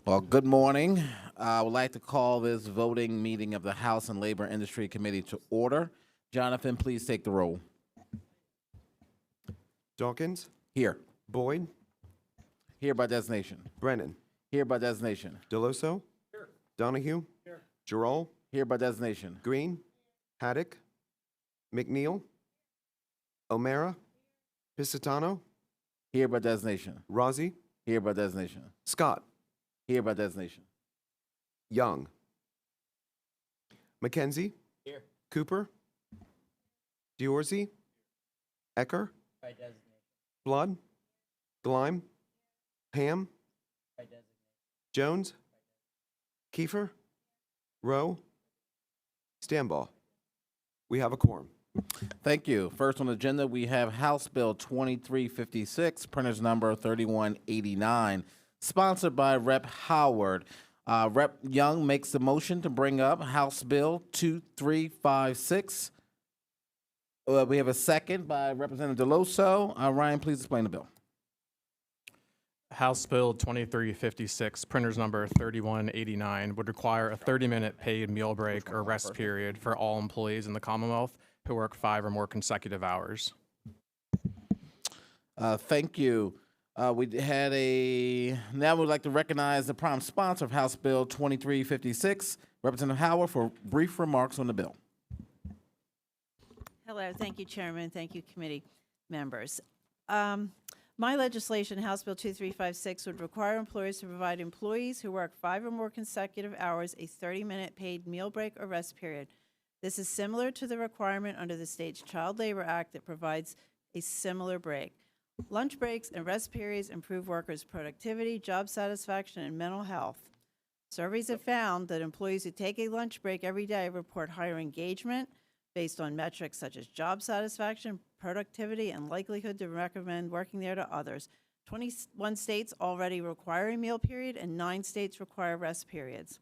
Well, good morning. I would like to call this voting meeting of the House and Labor Industry Committee to order. Jonathan, please take the roll. Dawkins, Here. Boyd, Here by designation. Brennan, Here by designation. Deloso, Donahue, Gerald, Here by designation. Green, Haddock, McNeil, O'Mara, Piscitano, Here by designation. Rozzi, Here by designation. Scott, Here by designation. Young, McKenzie, Here. Cooper, Diorzi, Ecker, By designation. Blood, Gleim, Ham, By designation. Jones, Kiefer, Rowe, Stambaugh. We have a quorum. Thank you. First on the agenda, we have House Bill 2356, printer's number 3189, sponsored by Rep. Howard. Rep. Young makes the motion to bring up House Bill 2356. We have a second by Representative Deloso. Ryan, please explain the bill. House Bill 2356, printer's number 3189, would require a 30-minute paid meal break or rest period for all employees in the Commonwealth who work 5 or more consecutive hours. Thank you. Now we'd like to recognize the prime sponsor of House Bill 2356, Representative Howard, for brief remarks on the bill. Hello, thank you, Chairman, thank you, committee members. My legislation, House Bill 2356, would require employers to provide employees who work 5 or more consecutive hours a 30-minute paid meal break or rest period. This is similar to the requirement under the state's Child Labor Act that provides a similar break. Lunch breaks and rest periods improve workers' productivity, job satisfaction, and mental health. Surveys have found that employees who take a lunch break every day report higher engagement based on metrics such as job satisfaction, productivity, and likelihood to recommend working there to others. 21 states already require a meal period, and 9 states require rest periods.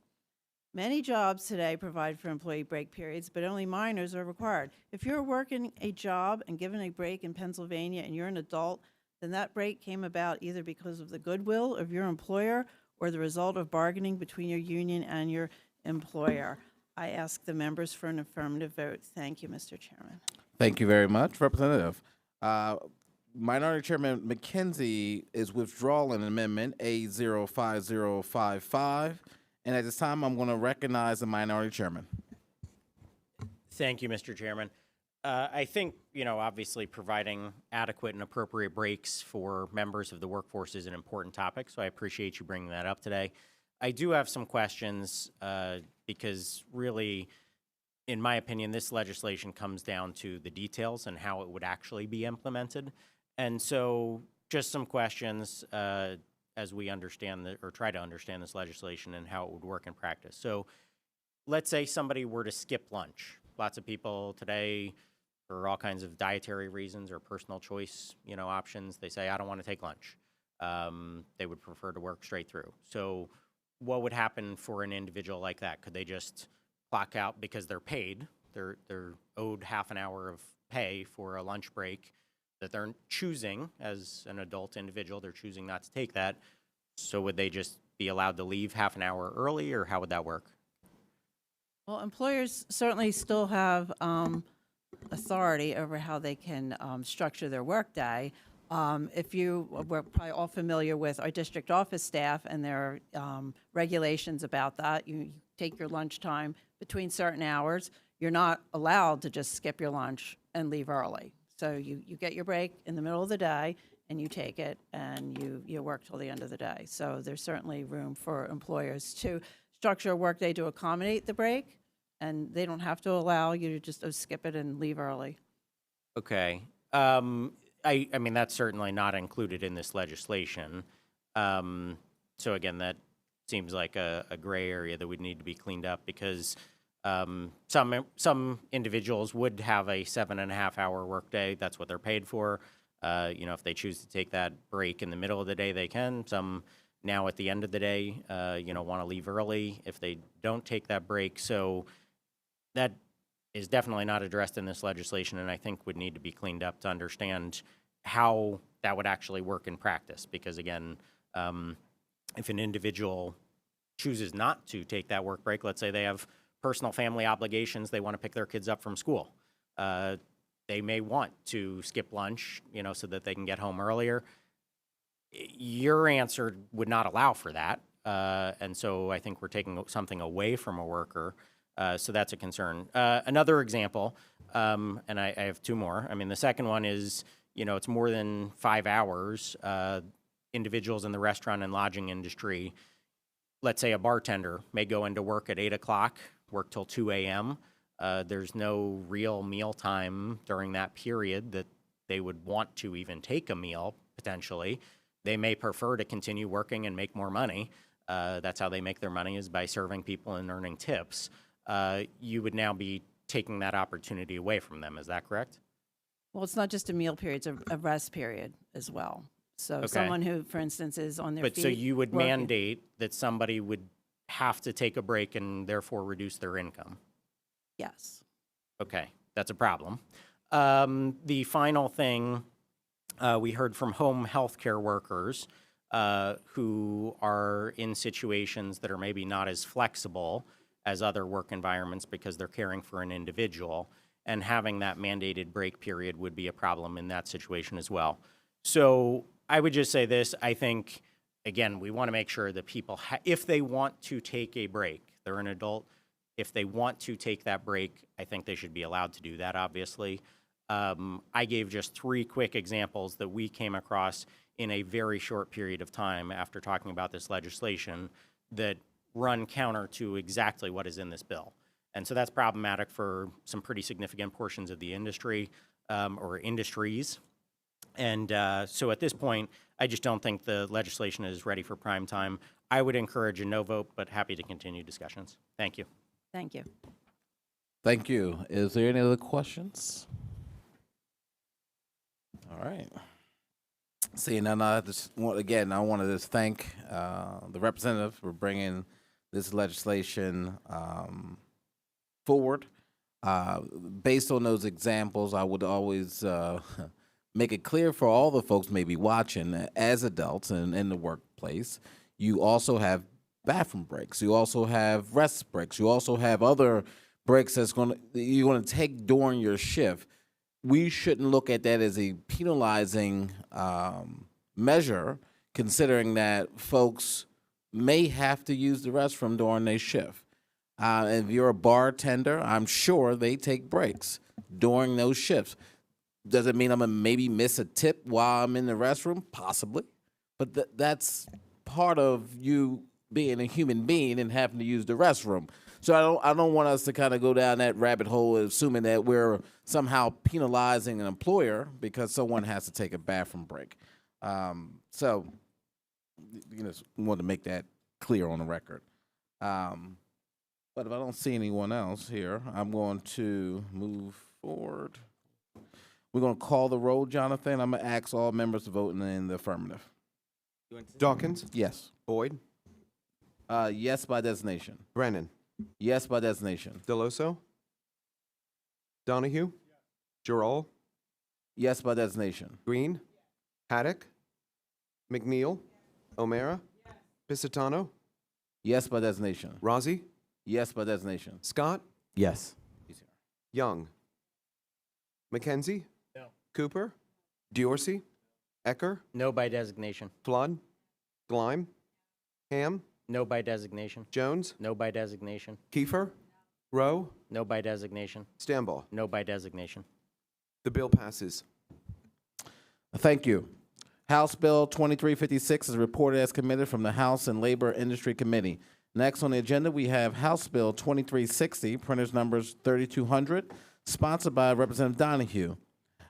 Many jobs today provide for employee break periods, but only minors are required. If you're working a job and given a break in Pennsylvania and you're an adult, then that break came about either because of the goodwill of your employer or the result of bargaining between your union and your employer. I ask the members for an affirmative vote. Thank you, Mr. Chairman. Thank you very much, Representative. Minority Chairman McKenzie is withdrawing amendment A05055. And at this time, I'm going to recognize the Minority Chairman. Thank you, Mr. Chairman. I think, obviously providing adequate and appropriate breaks for members of the workforce is an important topic, so I appreciate you bringing that up today. I do have some questions because really, in my opinion, this legislation comes down to the details and how it would actually be implemented. And so just some questions as we understand or try to understand this legislation and how it would work in practice. So let's say somebody were to skip lunch. Lots of people today, for all kinds of dietary reasons or personal choice, options, they say, I don't want to take lunch. They would prefer to work straight through. So what would happen for an individual like that? Could they just clock out because they're paid? They're owed half an hour of pay for a lunch break that they're choosing as an adult individual. They're choosing not to take that. So would they just be allowed to leave half an hour early, or how would that work? Well, employers certainly still have authority over how they can structure their workday. We're probably all familiar with our district office staff and their regulations about that. You take your lunch time between certain hours. You're not allowed to just skip your lunch and leave early. So you get your break in the middle of the day and you take it and you work till the end of the day. So there's certainly room for employers to structure a workday to accommodate the break, and they don't have to allow you to just skip it and leave early. Okay. I mean, that's certainly not included in this legislation. So again, that seems like a gray area that would need to be cleaned up because some individuals would have a 7.5-hour workday. That's what they're paid for. If they choose to take that break in the middle of the day, they can. Some now at the end of the day, want to leave early if they don't take that break. So that is definitely not addressed in this legislation, and I think would need to be cleaned up to understand how that would actually work in practice. Because again, if an individual chooses not to take that work break, let's say they have personal family obligations, they want to pick their kids up from school. They may want to skip lunch, so that they can get home earlier. Your answer would not allow for that. And so I think we're taking something away from a worker. So that's a concern. Another example, and I have two more. I mean, the second one is, it's more than 5 hours. Individuals in the restaurant and lodging industry, let's say a bartender may go into work at 8 o'clock, work till 2 a.m. There's no real meal time during that period that they would want to even take a meal, potentially. They may prefer to continue working and make more money. That's how they make their money, is by serving people and earning tips. You would now be taking that opportunity away from them. Is that correct? Well, it's not just a meal period, it's a rest period as well. So Okay. someone who, for instance, is on their But feet. so you would working- mandate that somebody would have to take a break and therefore reduce their income? Yes. Okay, that's a problem. The final thing, we heard from home health care workers who are in situations that are maybe not as flexible as other work environments because they're caring for an individual, and having that mandated break period would be a problem in that situation as well. So I would just say this, I think, again, we want to make sure that people, if they want to take a break, they're an adult, if they want to take that break, I think they should be allowed to do that, obviously. I gave just 3 quick examples that we came across in a very short period of time after talking about this legislation that run counter to exactly what is in this bill. And so that's problematic for some pretty significant portions of the industry or industries. And so at this point, I just don't think the legislation is ready for prime time. I would encourage a no vote, but happy to continue discussions. Thank you. Thank you. Thank you. Is there any other questions? All right. Seeing none, I want to just thank the representative for bringing this legislation forward. Based on those examples, I would always make it clear for all the folks maybe watching, as adults and in the workplace, you also have bathroom breaks. You also have rest breaks. You also have other breaks you're going to take during your shift. We shouldn't look at that as a penalizing measure, considering that folks may have to use the restroom during their shift. If you're a bartender, I'm sure they take breaks during those shifts. Does it mean I'm going to maybe miss a tip while I'm in the restroom? Possibly. But that's part of you being a human being and having to use the restroom. So I don't want us to kind of go down that rabbit hole assuming that we're somehow penalizing an employer because someone has to take a bathroom break. So want to make that clear on the record. But if I don't see anyone else here, I'm going to move forward. We're going to call the roll, Jonathan. I'm going to ask all members to vote in the affirmative. Dawkins, Yes. Boyd, Yes by designation. Brennan, Yes by designation. Deloso, Donahue, Gerald, Yes by designation. Green, Haddock, McNeil, O'Mara, Piscitano, Yes by designation. Rozzi, Yes by designation. Scott, Yes. Young, McKenzie, Cooper, Diorcy, Ecker, No by designation. Flood, Gleim, Ham, No by designation. Jones, No by designation. Kiefer, Rowe, No by designation. Stambaugh. No by designation. The bill passes. Thank you. House Bill 2356 is reported as committed from the House and Labor Industry Committee. Next on the agenda, we have House Bill 2360, printers numbers 3200, sponsored by Representative Donahue.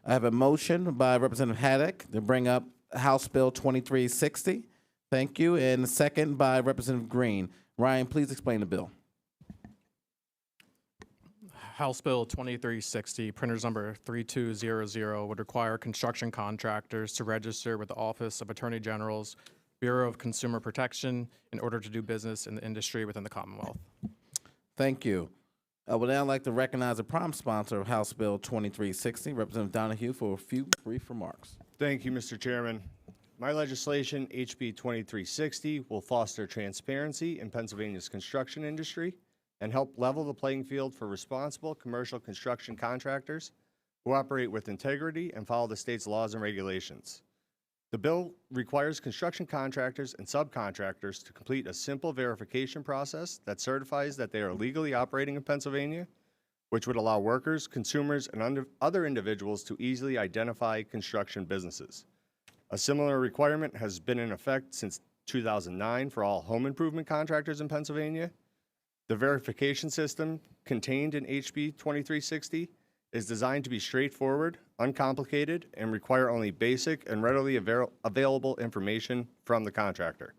I have a motion by Representative Haddock to bring up House Bill 2360. Thank you. And a second by Representative Green. Ryan, please explain the bill. House Bill 2360, printers number 3200, would require construction contractors to register with the Office of Attorney General's Bureau of Consumer Protection in order to do business in the industry within the Commonwealth. Thank you. I would now like to recognize the prompt sponsor of House Bill 2360, Representative Donahue, for a few brief remarks. Thank you, Mr. Chairman. My legislation, HB 2360, will foster transparency in Pennsylvania's construction industry and help level the playing field for responsible commercial construction contractors who operate with integrity and follow the state's laws and regulations. The bill requires construction contractors and subcontractors to complete a simple verification process that certifies that they are legally operating in Pennsylvania, which would allow workers, consumers, and other individuals to easily identify construction businesses. A similar requirement has been in effect since 2009 for all home improvement contractors in Pennsylvania. The verification system contained in HB 2360 is designed to be straightforward, uncomplicated, and require only basic and readily available information from the contractor.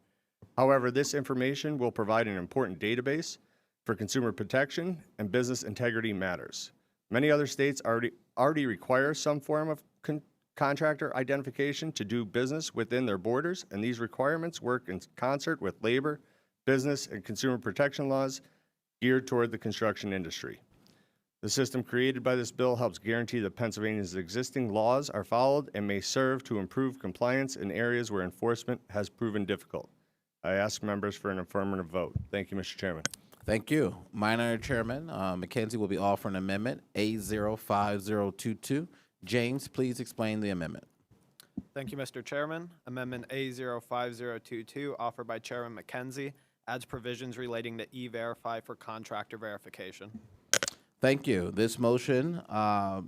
However, this information will provide an important database for consumer protection and business integrity matters. Many other states already require some form of contractor identification to do business within their borders, and these requirements work in concert with labor, business, and consumer protection laws geared toward the construction industry. The system created by this bill helps guarantee that Pennsylvania's existing laws are followed and may serve to improve compliance in areas where enforcement has proven difficult. I ask members for an affirmative vote. Thank you, Mr. Chairman. Thank you. Minority Chairman Mackenzie will be offering amendment A05022. James, please explain the amendment. Thank you, Mr. Chairman. Amendment A05022, offered by Chairman McKenzie, adds provisions relating to E-Verify for contractor verification. Thank you. This motion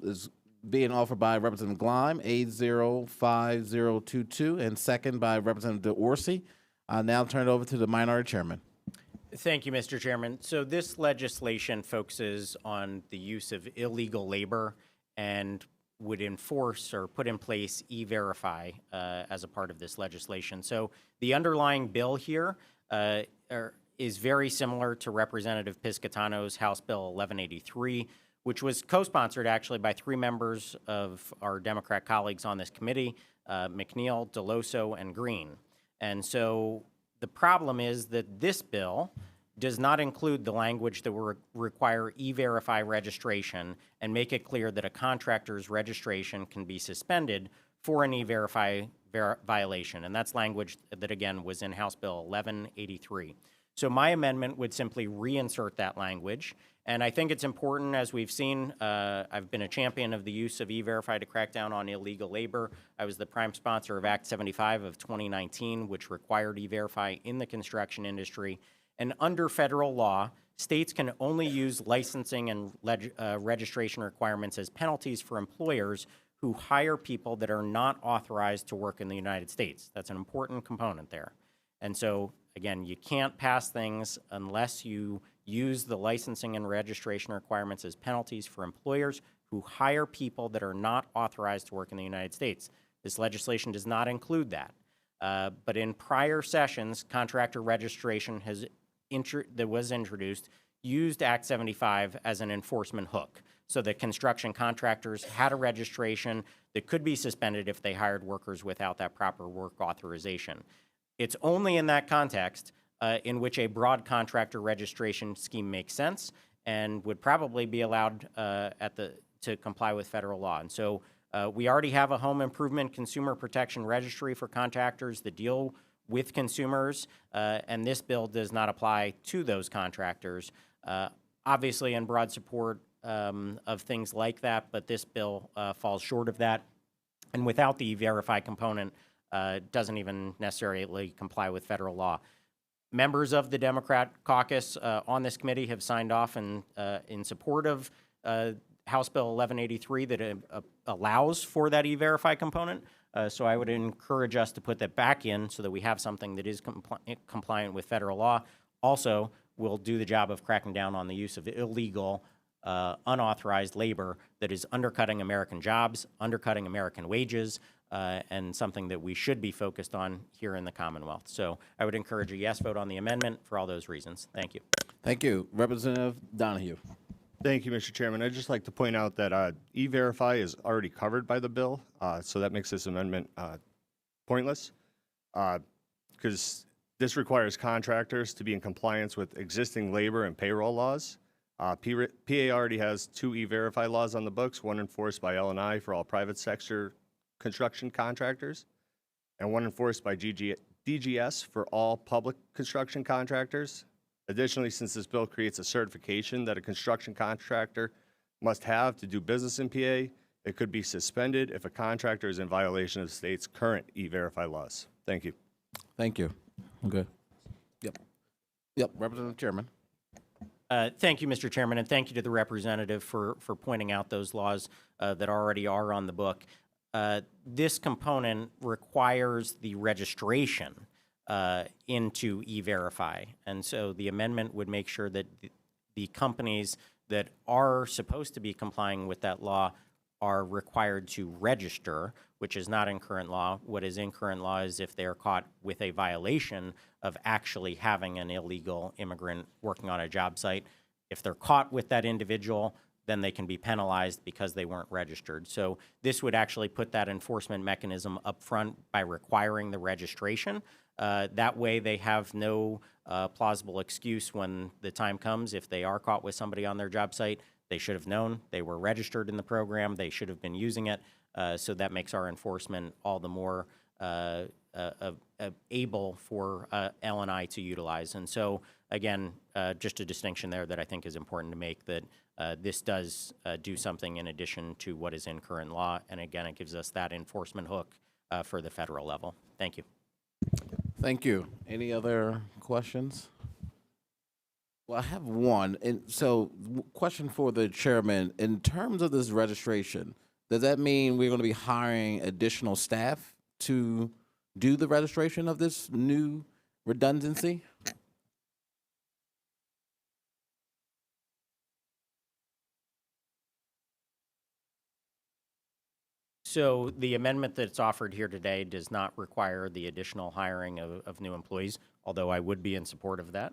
is being offered by Representative Gleim, A05022, and second by Representative DeOrsey. I'll now turn it over to the Minority Chairman. Thank you, Mr. Chairman. So this legislation focuses on the use of illegal labor and would enforce or put in place E-Verify as a part of this legislation. So the underlying bill here is very similar to Representative Piscitano's House Bill 1183, which was co-sponsored actually by 3 members of our Democrat colleagues on this committee, McNeil, Deloso, and Green. And so the problem is that this bill does not include the language that will require E-Verify registration and make it clear that a contractor's registration can be suspended for an E-Verify violation. And that's language that, again, was in House Bill 1183. So my amendment would simply reinsert that language. And I think it's important, as we've seen, I've been a champion of the use of E-Verify to crack down on illegal labor. I was the prime sponsor of Act 75 of 2019, which required E-Verify in the construction industry. And under federal law, states can only use licensing and registration requirements as penalties for employers who hire people that are not authorized to work in the United States. That's an important component there. And so, again, you can't pass things unless you use the licensing and registration requirements as penalties for employers who hire people that are not authorized to work in the United States. This legislation does not include that. But in prior sessions, contractor registration that was introduced used Act 75 as an enforcement hook, so that construction contractors had a registration that could be suspended if they hired workers without that proper work authorization. It's only in that context in which a broad contractor registration scheme makes sense and would probably be allowed to comply with federal law. And so we already have a home improvement consumer protection registry for contractors that deal with consumers, and this bill does not apply to those contractors. Obviously in broad support of things like that, but this bill falls short of that. And without the E-Verify component, doesn't even necessarily comply with federal law. Members of the Democrat caucus on this committee have signed off in support of House Bill 1183 that allows for that E-Verify component. So I would encourage us to put that back in so that we have something that is compliant with federal law. Also, will do the job of cracking down on the use of illegal, unauthorized labor that is undercutting American jobs, undercutting American wages, and something that we should be focused on here in the Commonwealth. So I would encourage a yes vote on the amendment for all those reasons. Thank you. Thank you. Representative Donahue. Thank you, Mr. Chairman. I'd just like to point out that E-Verify is already covered by the bill, so that makes this amendment pointless, because this requires contractors to be in compliance with existing labor and payroll laws. PA already has 2 E-Verify laws on the books, one enforced by L&I for all private sector construction contractors, and one enforced by DGS for all public construction contractors. Additionally, since this bill creates a certification that a construction contractor must have to do business in PA, it could be suspended if a contractor is in violation of the state's current E-Verify laws. Thank you. Thank you. Okay. Yep. Yep, Representative Chairman. Thank you, Mr. Chairman, and thank you to the representative for pointing out those laws that already are on the book. This component requires the registration into E-Verify, and so the amendment would make sure that the companies that are supposed to be complying with that law are required to register, which is not in current law. What is in current law is if they are caught with a violation of actually having an illegal immigrant working on a job site. If they're caught with that individual, then they can be penalized because they weren't registered. So this would actually put that enforcement mechanism up front by requiring the registration. That way they have no plausible excuse when the time comes. If they are caught with somebody on their job site, they should have known. They were registered in the program. They should have been using it. So that makes our enforcement all the more able for L&I to utilize. And so, again, just a distinction there that I think is important to make, that this does do something in addition to what is in current law. And again, it gives us that enforcement hook for the federal level. Thank you. Thank you. Any other questions? Well, I have one. And so, question for the chairman. In terms of this registration, does that mean we're going to be hiring additional staff to do the registration of this new redundancy? So the amendment that's offered here today does not require the additional hiring of new employees, although I would be in support of that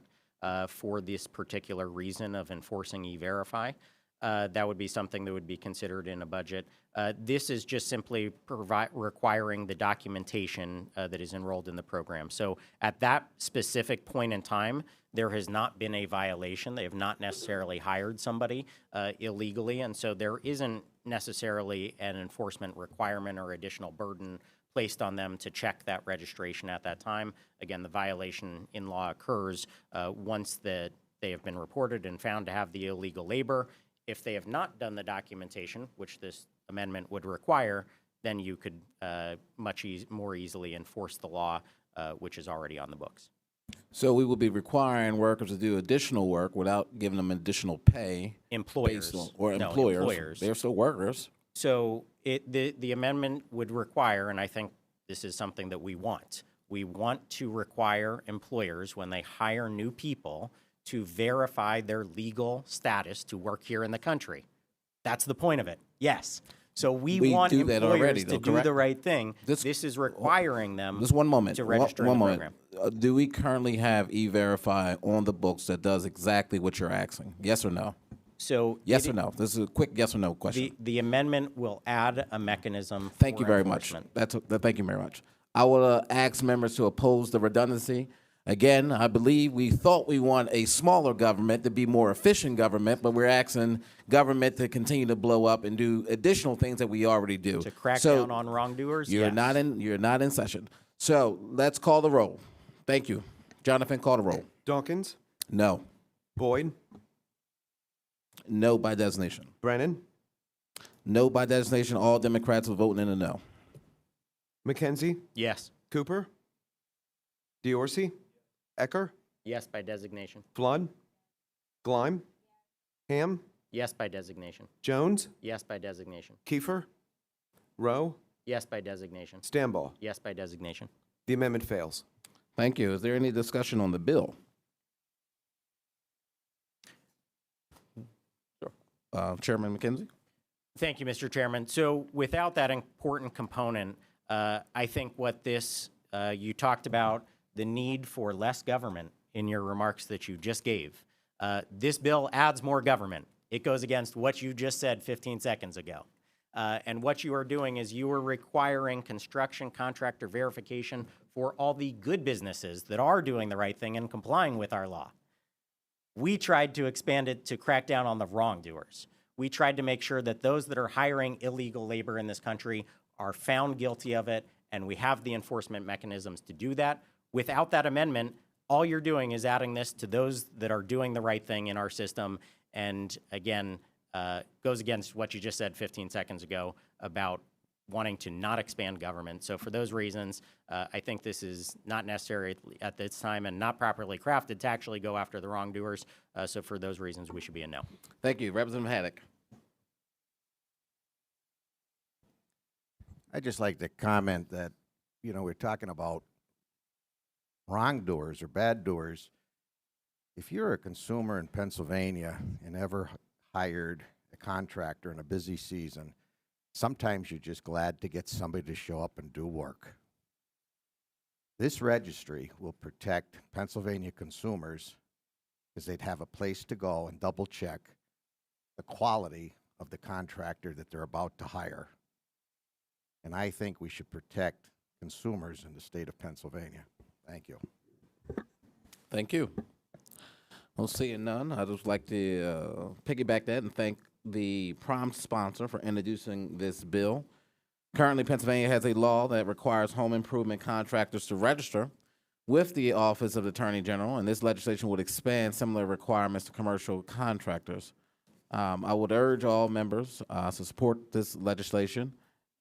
for this particular reason of enforcing E-Verify. That would be something that would be considered in a budget. This is just simply requiring the documentation that is enrolled in the program. So at that specific point in time, there has not been a violation. They have not necessarily hired somebody illegally, and so there isn't necessarily an enforcement requirement or additional burden placed on them to check that registration at that time. Again, the violation in law occurs once that they have been reported and found to have the illegal labor. If they have not done the documentation, which this amendment would require, then you could much more easily enforce the law, which is already on the books. So we will be requiring workers to do additional work without giving them additional pay. Employers. Based on, or No, employers. employers. They're still workers. So the amendment would require, and I think this is something that we want to require employers when they hire new people to verify their legal status to work here in the country. That's the point of it. Yes. So we want do that employers already, to though, do correct? the right thing. This- This is requiring them Just one moment. to register one in the moment. program. Do we currently have E-Verify on the books that does exactly what you're asking? Yes or no? So Yes or no? This is a quick yes or no question. the amendment will add a mechanism Thank you for very much. enforcement. Thank you very much. I will ask members to oppose the redundancy. Again, I believe we thought we want a smaller government to be more efficient government, but we're asking government to continue to blow up and do additional things that we already do. To crack So down on wrongdoers? You're Yes. not in session. So let's call the roll. Thank you. Jonathan, call the roll. Dawkins, No. Boyd, No by designation. Brennan, No by designation. All Democrats are voting in a no. McKenzie, Yes. Cooper, Diorsi, Ecker, Yes by designation. Flood, Gleim, Ham, Yes by designation. Jones, Yes by designation. Kiefer, Rowe, Yes by designation. Stambaugh. Yes by designation. The amendment fails. Thank you. Is there any discussion on the bill? Chairman McKenzie? Thank you, Mr. Chairman. So without that important component, I think what this, you talked about the need for less government in your remarks that you just gave. This bill adds more government. It goes against what you just said 15 seconds ago. And what you are doing is you are requiring construction contractor verification for all the good businesses that are doing the right thing and complying with our law. We tried to expand it to crack down on the wrongdoers. We tried to make sure that those that are hiring illegal labor in this country are found guilty of it and we have the enforcement mechanisms to do that. Without that amendment, all you're doing is adding this to those that are doing the right thing in our system, and again, goes against what you just said 15 seconds ago about wanting to not expand government. So for those reasons, I think this is not necessary at this time and not properly crafted to actually go after the wrongdoers. So for those reasons, we should be a no. Thank you. Representative Haddock. I'd just like to comment that, we're talking about wrongdoers or bad doers. If you're a consumer in Pennsylvania and ever hired a contractor in a busy season, sometimes you're just glad to get somebody to show up and do work. This registry will protect Pennsylvania consumers because they'd have a place to go and double check the quality of the contractor that they're about to hire. And I think we should protect consumers in the state of Pennsylvania. Thank you. Thank you. Well, seeing none, I'd just like to piggyback that and thank the prompt sponsor for introducing this bill. Currently, Pennsylvania has a law that requires home improvement contractors to register with the Office of the Attorney General, and this legislation would expand similar requirements to commercial contractors. I would urge all members to support this legislation.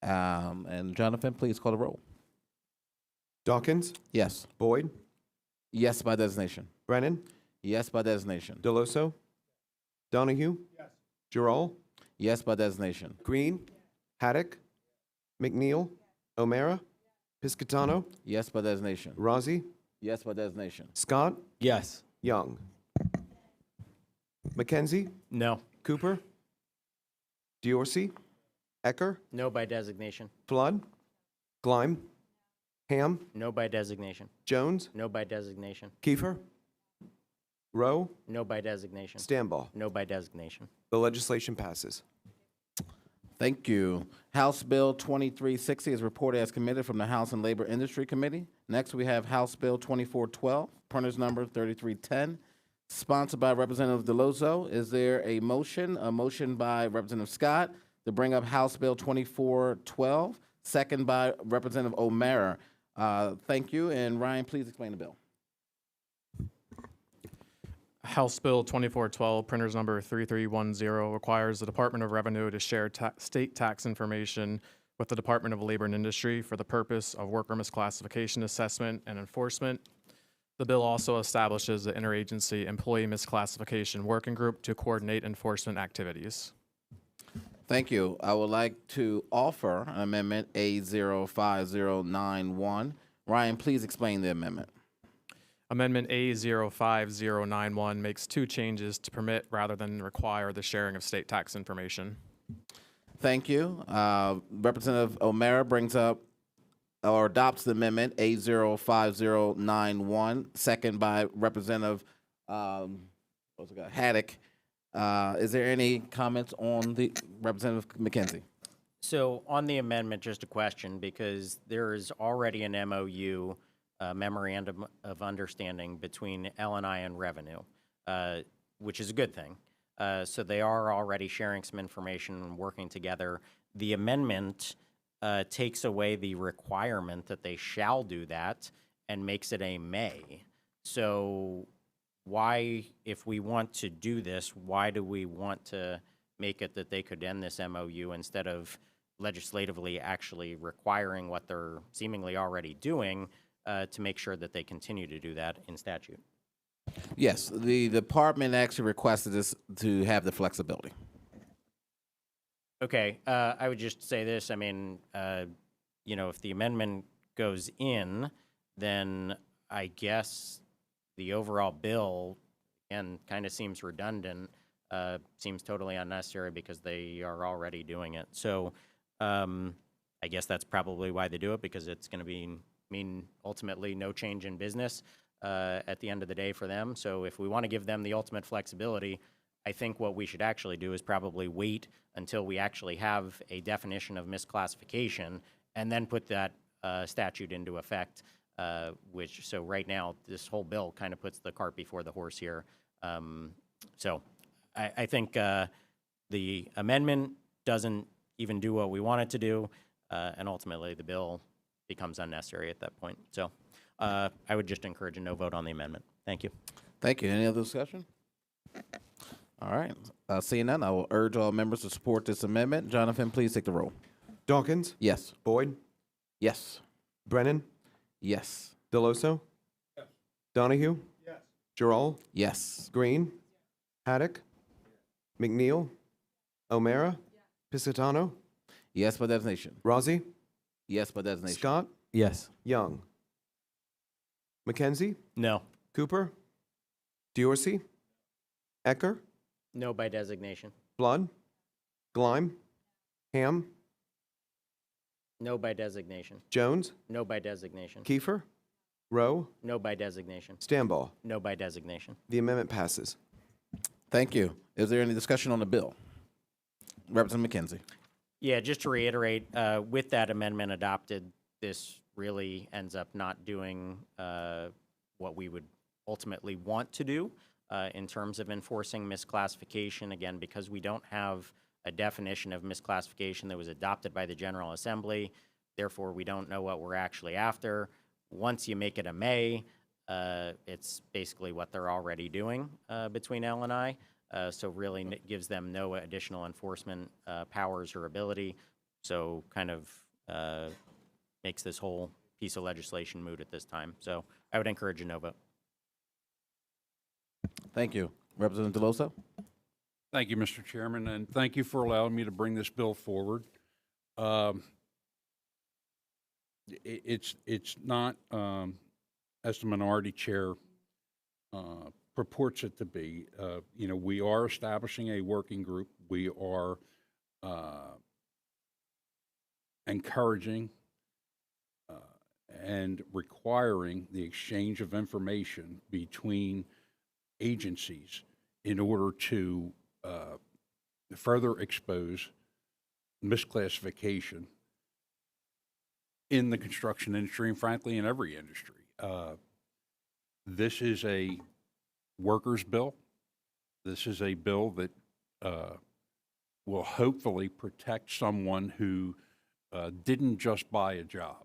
And Jonathan, please call the roll. Dawkins, Yes. Boyd, Yes by designation. Brennan, Yes by designation. Deloso, Donahue, Gerald, Yes by designation. Green, Haddock, McNeil, O'Mara, Piscatano, Yes by designation. Rozzi, Yes by designation. Scott, Yes. Young. McKenzie, No. Cooper, Diorsi, Ecker, No by designation. Flood, Gleim, Ham, No by designation. Jones, No by designation. Kiefer, Rowe, No by designation. Stanball. No by designation. The legislation passes. Thank you. House Bill 2360 is reported as committee from the House and Labor Industry Committee. Next, we have House Bill 2412, printer's number 3310, sponsored by Representative Deloso. Is there a motion? A motion by Representative Scott to bring up House Bill 2412, second by Representative O'Mara. Thank you. And Ryan, please explain the bill. House Bill 2412, printer's number 3310, requires the Department of Revenue to share state tax information with the Department of Labor and Industry for the purpose of worker misclassification assessment and enforcement. The bill also establishes the Interagency Employee Misclassification Working Group to coordinate enforcement activities. Thank you. I would like to offer Amendment A05091. Ryan, please explain the amendment. Amendment A05091 makes two changes to permit rather than require the sharing of state tax information. Thank you. Representative O'Mara brings up or adopts the amendment A05091, second by Representative Haddock. Is there any comments on the Representative McKenzie? So on the amendment, just a question, because there is already an MOU, memorandum of understanding between L&I and Revenue, which is a good thing. So they are already sharing some information and working together. The amendment takes away the requirement that they shall do that and makes it a may. So why, if we want to do this, why do we want to make it that they could end this MOU instead of legislatively actually requiring what they're seemingly already doing to make sure that they continue to do that in statute? Yes, the department actually requested this to have the flexibility. Okay, I would just say this. I mean, if the amendment goes in, then I guess the overall bill, again, kind of seems redundant, seems totally unnecessary because they are already doing it. So I guess that's probably why they do it, because it's going to mean ultimately no change in business at the end of the day for them. So if we want to give them the ultimate flexibility, I think what we should actually do is probably wait until we actually have a definition of misclassification and then put that statute into effect, so right now this whole bill kind of puts the cart before the horse here. So I think the amendment doesn't even do what we want it to do, and ultimately the bill becomes unnecessary at that point. So I would just encourage a no vote on the amendment. Thank you. Thank you. Any other discussion? All right. Seeing none, I will urge all members to support this amendment. Jonathan, please take the roll. Dawkins, Yes. Boyd, Yes. Brennan, Yes. Deloso, Donahue, Gerald, Yes. Green, Haddock, McNeil, O'Mara, Piscitano, Yes by designation. Rozzi, Yes by designation. Scott, Yes. Young, McKenzie, No. Cooper, Diorsi, Ecker, No by designation. Blood, Gleim, Ham, No by designation. Jones, No by designation. Kiefer, Rowe, No by designation. Stambaugh. No by designation. The amendment passes. Thank you. Is there any discussion on the bill? Representative McKenzie. Yeah, just to reiterate, with that amendment adopted, this really ends up not doing what we would ultimately want to do in terms of enforcing misclassification. Again, because we don't have a definition of misclassification that was adopted by the General Assembly, therefore we don't know what we're actually after. Once you make it a may, it's basically what they're already doing between L and I. So really gives them no additional enforcement powers or ability. So kind of makes this whole piece of legislation moot at this time. So I would encourage a no vote. Thank you. Representative Deloso. Thank you, Mr. Chairman, and thank you for allowing me to bring this bill forward. It's not, as the minority chair purports it to be. You know, we are establishing a working group. We are encouraging and requiring the exchange of information between agencies in order to further expose misclassification in the construction industry and frankly in every industry. This is a workers' bill. This is a bill that will hopefully protect someone who didn't just buy a job.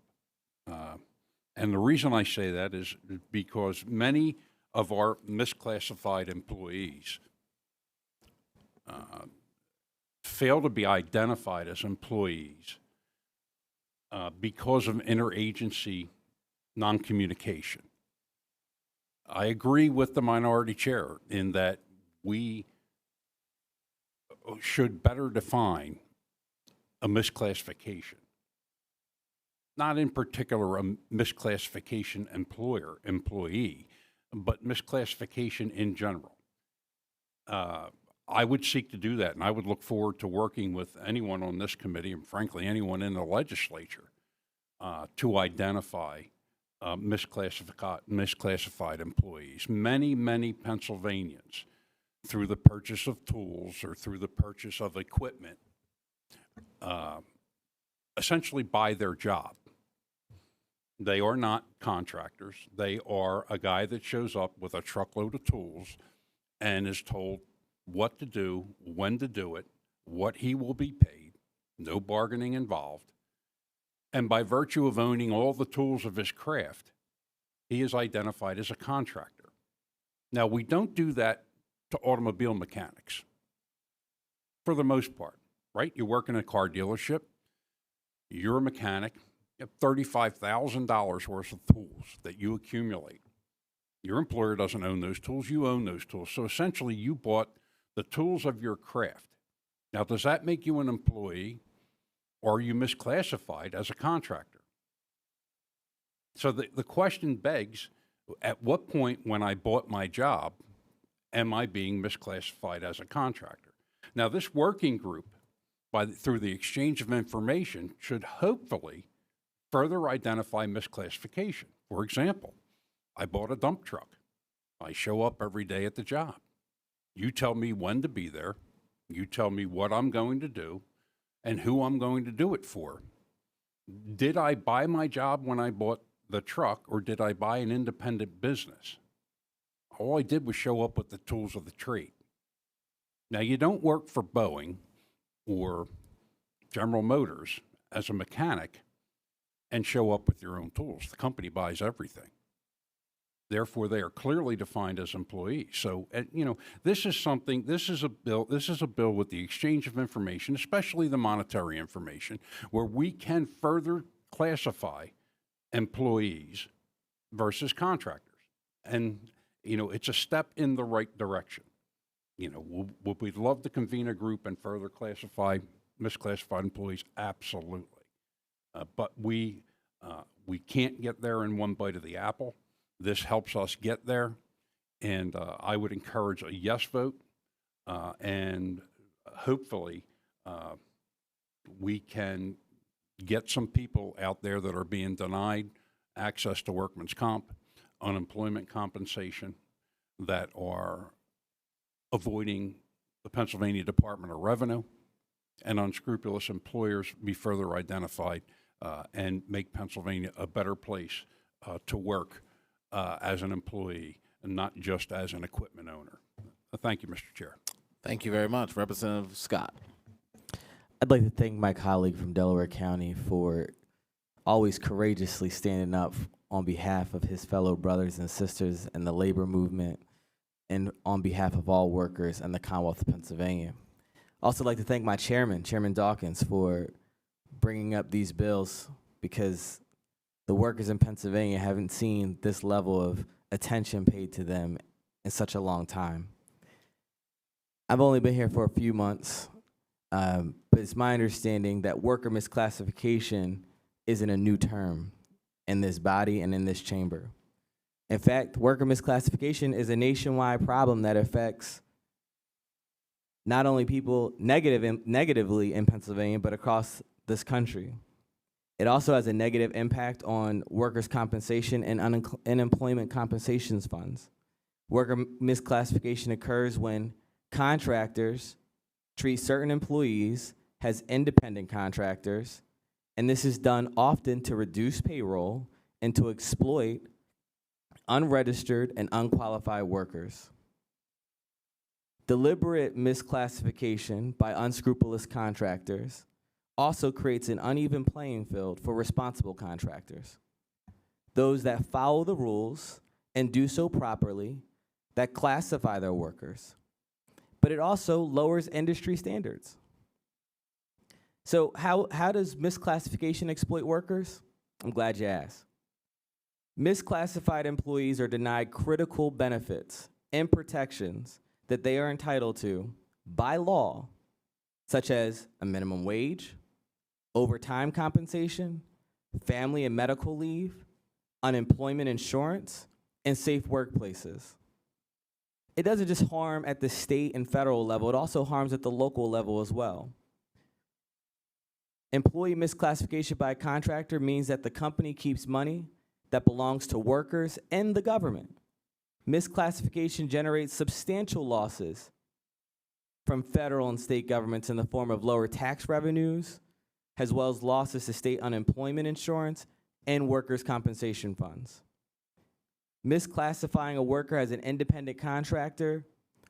And the reason I say that is because many of our misclassified employees fail to be identified as employees because of interagency non-communication. I agree with the minority chair in that we should better define a misclassification. Not in particular a misclassification employee, but misclassification in general. I would seek to do that, and I would look forward to working with anyone on this committee, and frankly, anyone in the legislature, to identify misclassified employees. Many Pennsylvanians, through the purchase of tools or through the purchase of equipment, essentially buy their job. They are not contractors. They are a guy that shows up with a truckload of tools and is told what to do, when to do it, what he will be paid, no bargaining involved. And by virtue of owning all the tools of his craft, he is identified as a contractor. Now, we don't do that to automobile mechanics, for the most part, right? You work in a car dealership, you're a mechanic, you have $35,000 worth of tools that you accumulate. Your employer doesn't own those tools, you own those tools. So essentially, you bought the tools of your craft. Now, does that make you an employee, or are you misclassified as a contractor? So the question begs, at what point when I bought my job am I being misclassified as a contractor? Now, this working group, through the exchange of information, should hopefully further identify misclassification. For example, I bought a dump truck. I show up every day at the job. You tell me when to be there. You tell me what I'm going to do and who I'm going to do it for. Did I buy my job when I bought the truck, or did I buy an independent business? All I did was show up with the tools of the trade. Now, you don't work for Boeing or General Motors as a mechanic and show up with your own tools. The company buys everything. Therefore, they are clearly defined as employees. So, this is a bill with the exchange of information, especially the monetary information, where we can further classify employees versus contractors. And, it's a step in the right direction. Would we love to convene a group and further classify misclassified employees? Absolutely. But we can't get there in one bite of the apple. This helps us get there, and I would encourage a yes vote, and hopefully we can get some people out there that are being denied access to workman's comp, unemployment compensation, that are avoiding the Pennsylvania Department of Revenue, and unscrupulous employers be further identified and make Pennsylvania a better place to work as an employee and not just as an equipment owner. Thank you, Mr. Chair. Thank you very much. Representative Scott. I'd like to thank my colleague from Delaware County for always courageously standing up on behalf of his fellow brothers and sisters in the labor movement and on behalf of all workers in the Commonwealth of Pennsylvania. Also like to thank my chairman, Chairman Dawkins, for bringing up these bills, because the workers in Pennsylvania haven't seen this level of attention paid to them in such a long time. I've only been here for a few months, but it's my understanding that worker misclassification isn't a new term in this body and in this chamber. In fact, worker misclassification is a nationwide problem that affects not only people negatively in Pennsylvania, but across this country. It also has a negative impact on workers' compensation and unemployment compensations funds. Worker misclassification occurs when contractors treat certain employees as independent contractors, and this is done often to reduce payroll and to exploit unregistered and unqualified workers. Deliberate misclassification by unscrupulous contractors also creates an uneven playing field for responsible contractors, those that follow the rules and do so properly, that classify their workers. But it also lowers industry standards. So how does misclassification exploit workers? I'm glad you asked. Misclassified employees are denied critical benefits and protections that they are entitled to by law, such as a minimum wage, overtime compensation, family and medical leave, unemployment insurance, and safe workplaces. It doesn't just harm at the state and federal level, it also harms at the local level as well. Employee misclassification by a contractor means that the company keeps money that belongs to workers and the government. Misclassification generates substantial losses from federal and state governments in the form of lower tax revenues, as well as losses to state unemployment insurance and workers' compensation funds. Misclassifying a worker as an independent contractor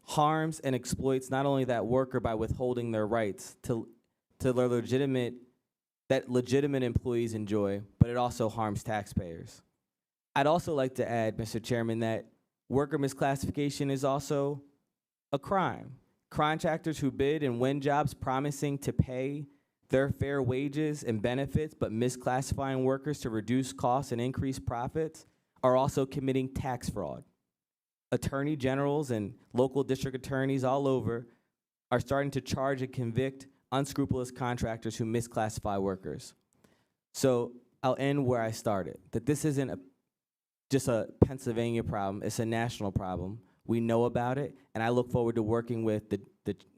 harms and exploits not only that worker by withholding their rights to their legitimate employees enjoy, but it also harms taxpayers. I'd also like to add, Mr. Chairman, that worker misclassification is also a crime. Contractors who bid and win jobs promising to pay their fair wages and benefits, but misclassifying workers to reduce costs and increase profits, are also committing tax fraud. Attorney generals and local district attorneys all over are starting to charge and convict unscrupulous contractors who misclassify workers. So I'll end where I started, that this isn't just a Pennsylvania problem, it's a national problem. We know about it, and I look forward to working with the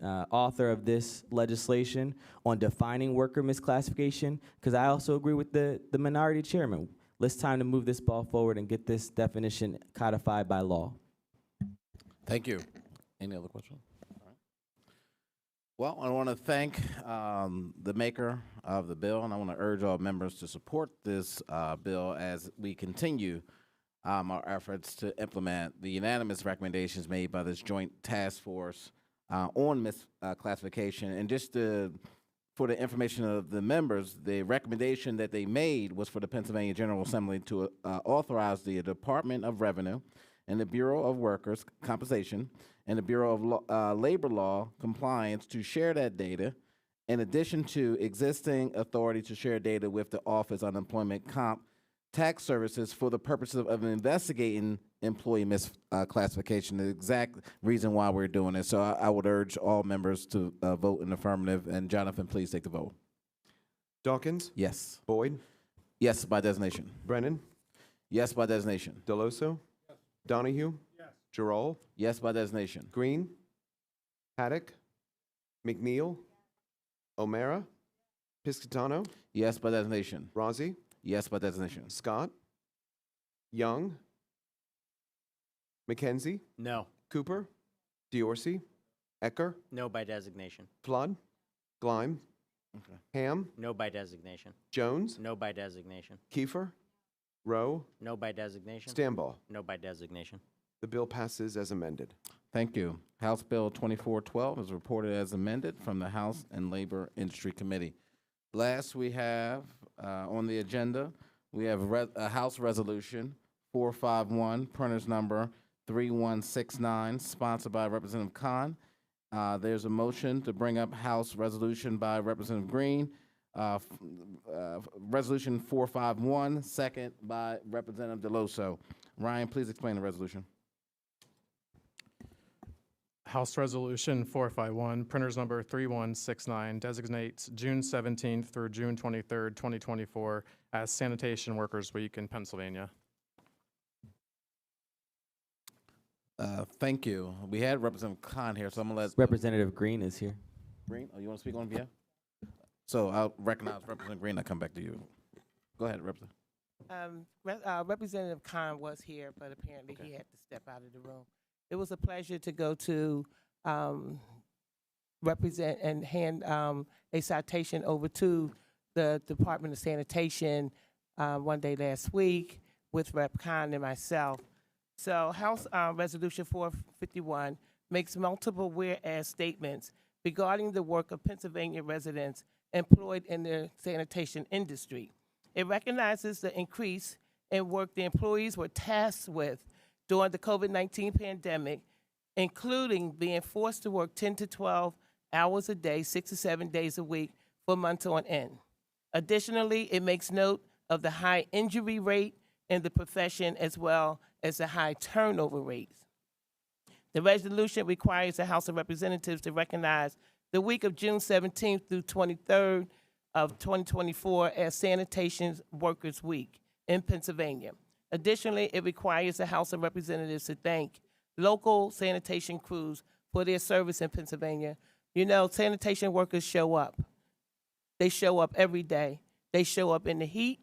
author of this legislation on defining worker misclassification, because I also agree with the minority chairman. It's time to move this ball forward and get this definition codified by law. Thank you. Any other questions? All right. Well, I want to thank the maker of the bill, and I want to urge all members to support this bill as we continue our efforts to implement the unanimous recommendations made by this joint task force on misclassification. And just for for the information of the members, the recommendation that they made was for the Pennsylvania General Assembly to authorize the Department of Revenue and the Bureau of Workers' Compensation and the Bureau of Labor Law Compliance to share that data, in addition to existing authority to share data with the Office of Unemployment Comp Tax Services for the purposes of investigating employee misclassification, the exact reason why we're doing this. So I would urge all members to vote in affirmative. And Jonathan, please take the vote. Dawkins, Yes. Boyd, Yes by designation. Brennan, Yes by designation. Deloso, Donahue, Gerald, Yes by designation. Green, Haddock, McNeil, O'Mara, Piscitano, Yes by designation. Rozzi, Yes by designation. Scott, Young, McKenzie, No. Cooper, Diorsi, Ecker, No by designation. Flood, Gleim, Okay. Ham, No by designation. Jones, No by designation. Kiefer, Rowe, No by designation. Stambaugh. No by designation. The bill passes as amended. Thank you. House Bill 2412 is reported as amended from the House and Labor Industry Committee. Last, we have on the agenda, we have a House Resolution 451, printer's number 3169, sponsored by Representative Khan. There's a motion to bring up House Resolution by Representative Green. Resolution 451, second by Representative Deloso. Ryan, please explain the resolution. House Resolution 451, printers number 3169, designates June 17th through June 23rd, 2024 as Sanitation Workers Week in Pennsylvania. Thank you. We had Representative Khan here, so I'm going to let Representative Green is here. Green. Oh, you want to speak on behalf? So I'll recognize Representative Green. I'll come back to you. Go ahead, Representative. Representative Khan was here, but apparently he had to step out of the room. It was a pleasure to go to represent and hand a citation over to the Department of Sanitation one day last week with Rep. Khan and myself. So House Resolution 451 makes multiple whereas statements regarding the work of Pennsylvania residents employed in the sanitation industry. It recognizes the increase in work the employees were tasked with during the COVID-19 pandemic, including being forced to work 10 to 12 hours a day, 6 to 7 days a week for months on end. Additionally, it makes note of the high injury rate in the profession as well as the high turnover rates. The resolution requires the House of Representatives to recognize the week of June 17th through 23rd of 2024 as Sanitation Workers Week in Pennsylvania. Additionally, it requires the House of Representatives to thank local sanitation crews for their service in Pennsylvania. You know, sanitation workers show up. They show up every day. They show up in the heat,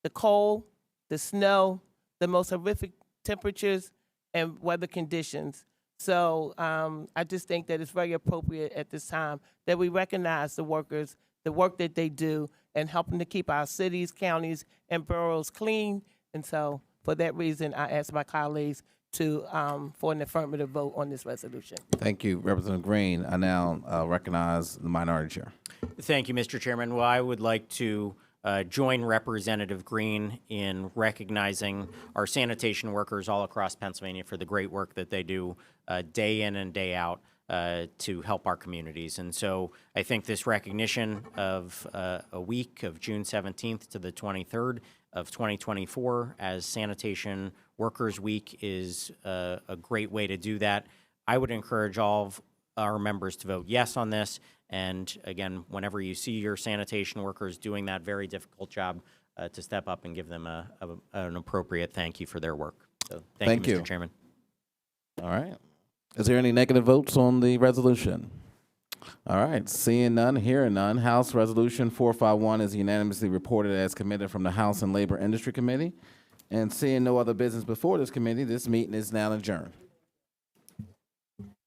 the cold, the snow, the most horrific temperatures and weather conditions. So I just think that it's very appropriate at this time that we recognize the workers, the work that they do, and helping to keep our cities, counties, and boroughs clean. And so for that reason, I ask my colleagues to for an affirmative vote on this resolution. Thank you, Representative Green. I now recognize the minority chair. Thank you, Mr. Chairman. Well, I would like to join Representative Green in recognizing our sanitation workers all across Pennsylvania for the great work that they do day in and day out to help our communities. And so I think this recognition of a week of June 17th to the 23rd of 2024 as Sanitation Workers Week is a great way to do that. I would encourage all of our members to vote yes on this. And again, whenever you see your sanitation workers doing that very difficult job, to step up and give them an appropriate thank you for their work. So thank you, Mr. Chairman. All right. Is there any negative votes on the resolution? All right. Seeing none, hearing none, House Resolution 451 is unanimously reported as committed from the House and Labor Industry Committee. And seeing no other business before this committee, this meeting is now adjourned.